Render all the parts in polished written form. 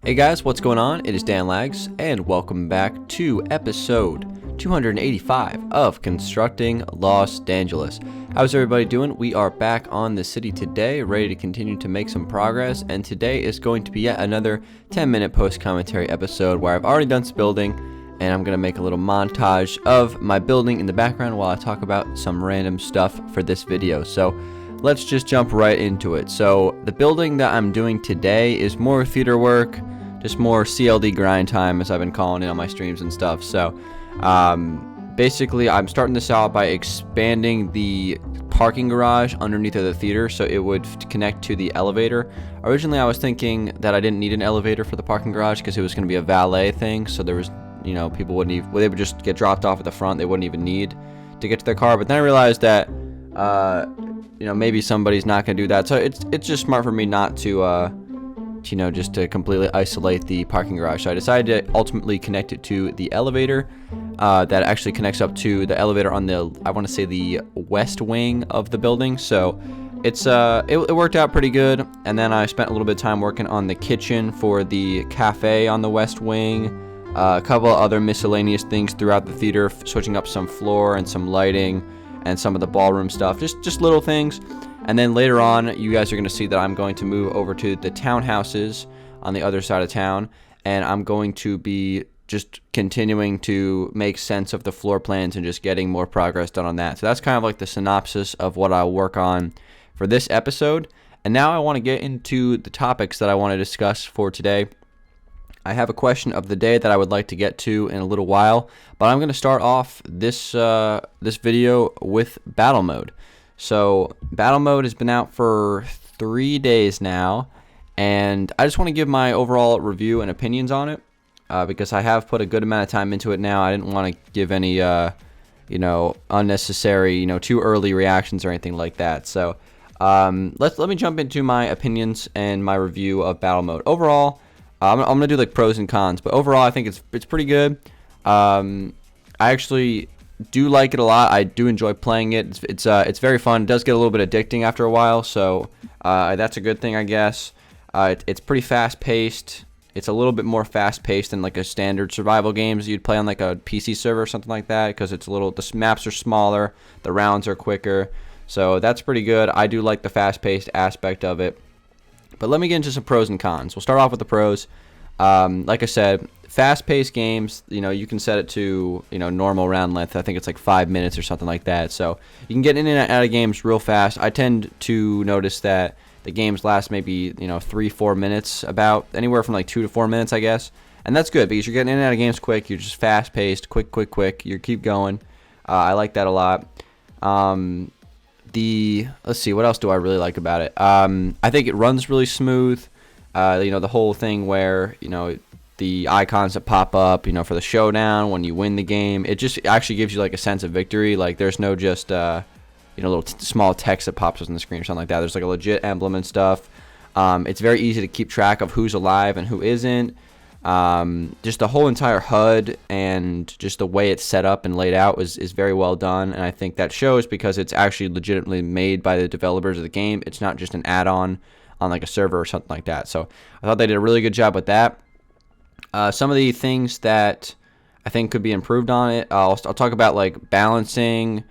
Hey guys, what's going on? It is Dangeles, and welcome back to episode 285 of Constructing Los Dangeles. How's everybody doing? We are back on the city today, ready to continue to make some progress, and today is going to be yet another 10-minute post-commentary episode where I've already done some building, and I'm going to make a little montage of my building in the background while I talk about some random stuff for this video. So let's just jump right into it. So the building that I'm doing today is more theater work, just more CLD grind time, as I've been calling it on my streams and stuff. So basically I'm starting this out by expanding the parking garage underneath of the theater so it would connect to the elevator. Originally I was thinking that I didn't need an elevator for the parking garage because it was going to be a valet thing, so there was, people wouldn't even, they would just get dropped off at the front. They wouldn't even need to get to their car. But then I realized that maybe somebody's not going to do that, so it's just smart for me not to just to completely isolate the parking garage. So I decided to ultimately connect it to the elevator that actually connects up to the elevator on the, I want to say, the west wing of the building. So it worked out pretty good. And then I spent a little bit of time working on the kitchen for the cafe on the west wing, a couple of other miscellaneous things throughout the theater, switching up some floor and some lighting and some of the ballroom stuff, just little things. And then later on, you guys are going to see that I'm going to move over to the townhouses on the other side of town, and I'm going to be just continuing to make sense of the floor plans and just getting more progress done on that. So that's kind of like the synopsis of what I'll work on for this episode. And now I want to get into the topics that I want to discuss for today. I have a question of the day that I would like to get to in a little while, but I'm going to start off this video with battle mode. So battle mode has been out for 3 days now, and I just want to give my overall review and opinions on it because I have put a good amount of time into it now. I didn't want to give any unnecessary too early reactions or anything like that. So let me jump into my opinions and my review of battle mode. Overall, I'm gonna do like pros and cons, but overall I think it's pretty good. I actually do like it a lot. I do enjoy playing it. It's very fun. It does get a little bit addicting after a while, so that's a good thing, I guess. It's pretty fast paced. It's a little bit more fast paced than like a standard survival games you'd play on like a PC server or something like that, because the maps are smaller, the rounds are quicker, so that's pretty good. I do like the fast paced aspect of it. But let me get into some pros and cons. We'll start off with the pros. Like I said, fast-paced games, you can set it to, normal round length. I think it's like 5 minutes or something like that. So you can get in and out of games real fast. I tend to notice that the games last maybe, 3-4 minutes, about anywhere from like 2 to 4 minutes, I guess. And that's good because you're getting in and out of games quick. You're just fast-paced, quick. You keep going. I like that a lot. Let's see, what else do I really like about it? I think it runs really smooth. The whole thing where, the icons that pop up, for the showdown, when you win the game, it just actually gives you like a sense of victory. Like there's no just, little small text that pops up on the screen or something like that. There's like a legit emblem and stuff. It's very easy to keep track of who's alive and who isn't. Just the whole entire HUD and just the way it's set up and laid out is very well done, and I think that shows because it's actually legitimately made by the developers of the game. It's not just an add-on on like a server or something like that. So I thought they did a really good job with that. Some of the things that I think could be improved on it, I'll talk about like balancing,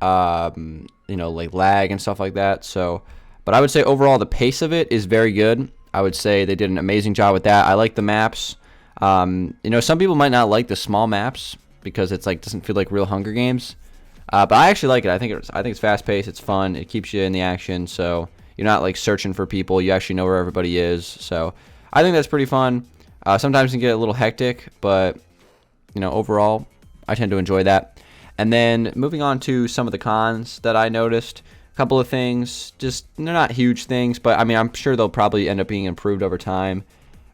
like lag and stuff like that. So, but I would say overall the pace of it is very good. I would say they did an amazing job with that. I like the maps. Some people might not like the small maps because it's like doesn't feel like real Hunger Games. But I actually like it. I think it's fast paced. It's fun. It keeps you in the action. So you're not like searching for people. You actually know where everybody is. So I think that's pretty fun. Sometimes it can get a little hectic, but overall I tend to enjoy that. And then moving on to some of the cons that I noticed. Couple of things, just they're not huge things, but I mean I'm sure they'll probably end up being improved over time.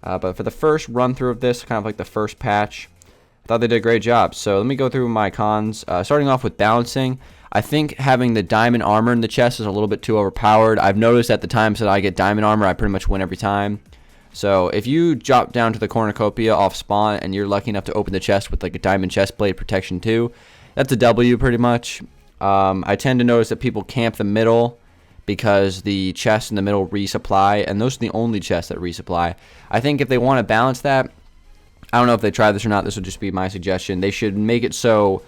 But for the first run through of this, kind of like the first patch, I thought they did a great job. So let me go through my cons. Starting off with balancing, I think having the diamond armor in the chest is a little bit too overpowered. I've noticed at the times that I get diamond armor, I pretty much win every time. So if you drop down to the cornucopia off spawn and you're lucky enough to open the chest with like a diamond chest plate protection 2, that's a W pretty much. I tend to notice that people camp the middle because the chests in the middle resupply, and those are the only chests that resupply. I think if they want to balance that, I don't know if they try this or not, this would just be my suggestion. They should make it so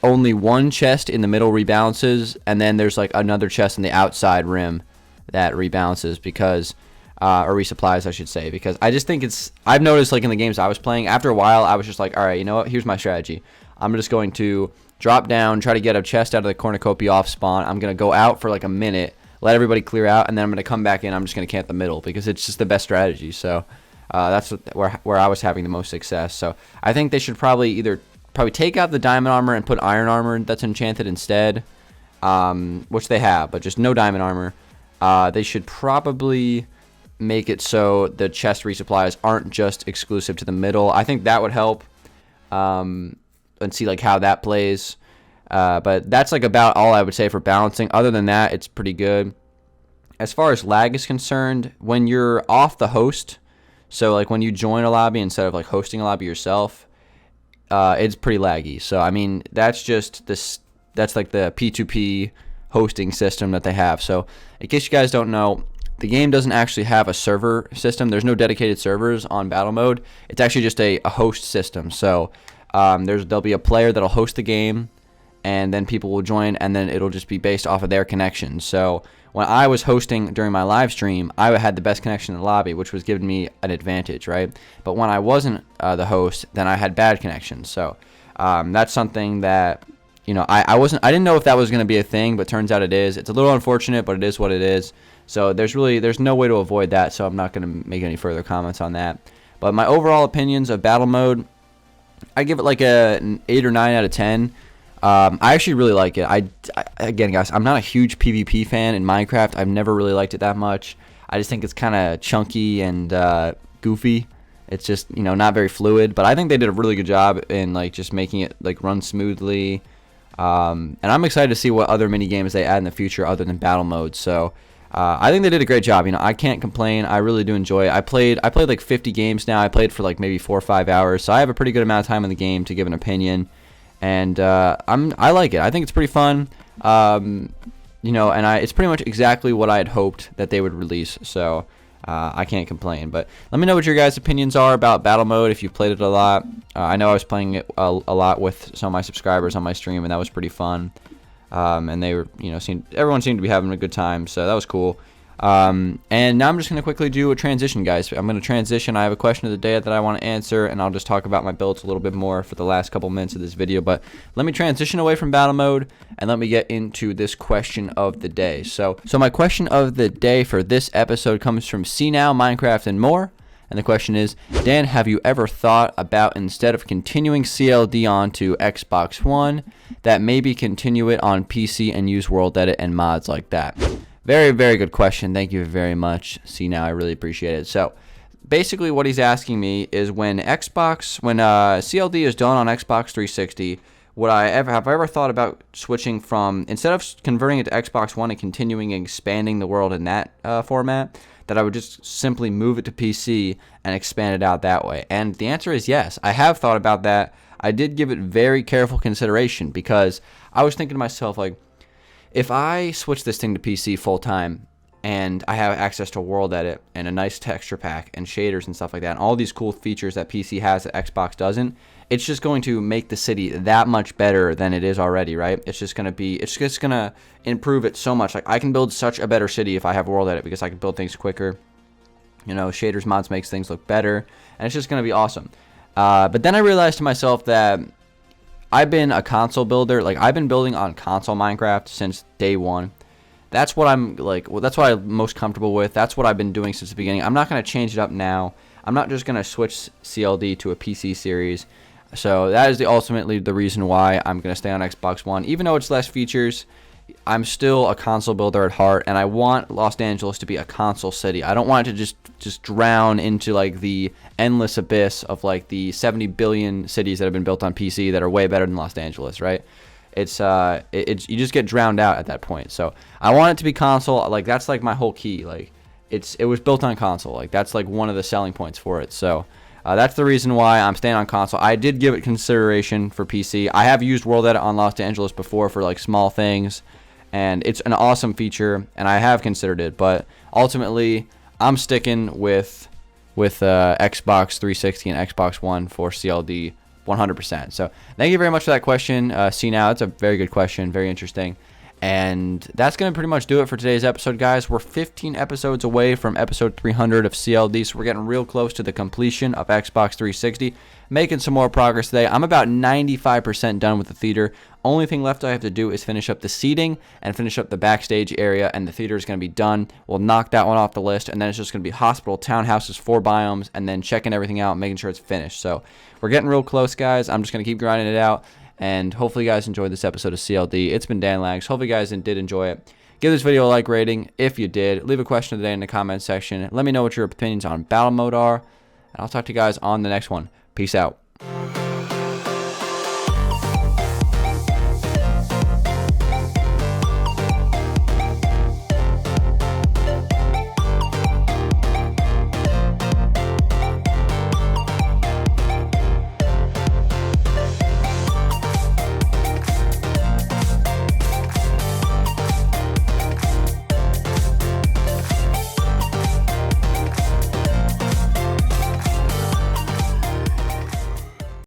only one chest in the middle rebalances, and then there's like another chest in the outside rim that rebalances, because or resupplies, I should say, because I just think I've noticed, like, in the games I was playing, after a while I was just like, all right, you know what, here's my strategy. I'm just going to drop down, try to get a chest out of the cornucopia off spawn. I'm going to go out for like a minute, let everybody clear out, and then I'm going to come back in. I'm just going to camp the middle because it's just the best strategy. So that's where I was having the most success. So I think they should probably take out the diamond armor and put iron armor that's enchanted instead, which they have, but just no diamond armor. They should probably make it so the chest resupplies aren't just exclusive to the middle. I think that would help, and see like how that plays. But that's like about all I would say for balancing. Other than that, it's pretty good. As far as lag is concerned, when you're off the host, so like when you join a lobby instead of like hosting a lobby yourself, it's pretty laggy. So I mean, that's like the P2P hosting system that they have. So in case you guys don't know, the game doesn't actually have a server system. There's no dedicated servers on battle mode. It's actually just a host system. So there'll be a player that'll host the game, and then people will join, and then it'll just be based off of their connection. So when I was hosting during my live stream, I had the best connection in the lobby, which was giving me an advantage, right? But when I wasn't the host, then I had bad connections. So that's something that, you know, I didn't know if that was going to be a thing, but turns out it is. It's a little unfortunate, but it is what it is. So there's no way to avoid that, so I'm not going to make any further comments on that. But my overall opinions of battle mode, I give it like an 8 or 9 out of 10. I actually really like it. Again, guys, I'm not a huge PvP fan in Minecraft. I've never really liked it that much. I just think it's kind of chunky and goofy. It's just, you know, not very fluid. But I think they did a really good job in like just making it like run smoothly. And I'm excited to see what other mini games they add in the future other than battle mode. So I think they did a great job. You know, I can't complain. I really do enjoy it. I played like 50 games now. I played for like maybe 4 or 5 hours, so I have a pretty good amount of time in the game to give an opinion. And I like it. I think it's pretty fun. You know, and it's pretty much exactly what I had hoped that they would release. So I can't complain. But let me know what your guys' opinions are about battle mode if you've played it a lot. I know I was playing it a lot with some of my subscribers on my stream, and that was pretty fun. And they were, you know, everyone seemed to be having a good time, so that was cool. And now I'm just going to quickly do a transition, guys. I'm going to transition. I have a question of the day that I want to answer, and I'll just talk about my builds a little bit more for the last couple minutes of this video. But let me transition away from battle mode, and let me get into this question of the day. So my question of the day for this episode comes from See Now, Minecraft, and More. And the question is, Dan, have you ever thought about, instead of continuing CLD onto Xbox One, that maybe continue it on PC and use World Edit and mods like that? Very, very good question. Thank you very much. See Now, I really appreciate it. So basically what he's asking me is when CLD is done on Xbox 360, have I ever thought about switching from, instead of converting it to Xbox One and continuing expanding the world in that format, that I would just simply move it to PC and expand it out that way? And the answer is yes. I have thought about that. I did give it very careful consideration, because I was thinking to myself, like, if I switch this thing to PC full time and I have access to World Edit and a nice texture pack and shaders and stuff like that, and all these cool features that PC has that Xbox doesn't, it's just going to make the city that much better than it is already, right? It's just going to improve it so much. Like, I can build such a better city if I have World Edit, because I can build things quicker. You know, shaders mods makes things look better, and it's just going to be awesome. But then I realized to myself that I've been a console builder. Like, I've been building on console Minecraft since day one. That's what I'm like. Well, that's what I'm most comfortable with. That's what I've been doing since the beginning. I'm not going to change it up now. I'm not just going to switch CLD to a PC series. So that is ultimately the reason why I'm going to stay on Xbox One. Even though it's less features, I'm still a console builder at heart, and I want Los Angeles to be a console city. I don't want it to just drown into like the endless abyss of like the 70 billion cities that have been built on PC that are way better than Los Angeles, right? It's you just get drowned out at that point. So I want it to be console. Like, that's like my whole key. Like, it was built on console. Like, that's like one of the selling points for it. So that's the reason why I'm staying on console. I did give it consideration for PC. I have used World Edit on Los Angeles before for like small things, and it's an awesome feature, and I have considered it, but ultimately I'm sticking with Xbox 360 and Xbox One for CLD 100%. So thank you very much for that question. See now, it's a very good question, very interesting. And that's going to pretty much do it for today's episode, guys. We're 15 episodes away from episode 300 of CLD, so we're getting real close to the completion of Xbox 360. Making some more progress today. I'm about 95% done with the theater. Only thing left I have to do is finish up the seating and finish up the backstage area, and the theater is going to be done. We'll knock that one off the list, and then it's just going to be hospital, townhouses, 4 biomes, and then checking everything out, making sure it's finished. So we're getting real close, guys. I'm just going to keep grinding it out. And hopefully you guys enjoyed this episode of CLD. It's been Danlags. Hopefully you guys did enjoy it. Give this video a like rating if you did. Leave a question today in the comment section. Let me know what your opinions on battle mode are. And I'll talk to you guys on the next one. Peace out.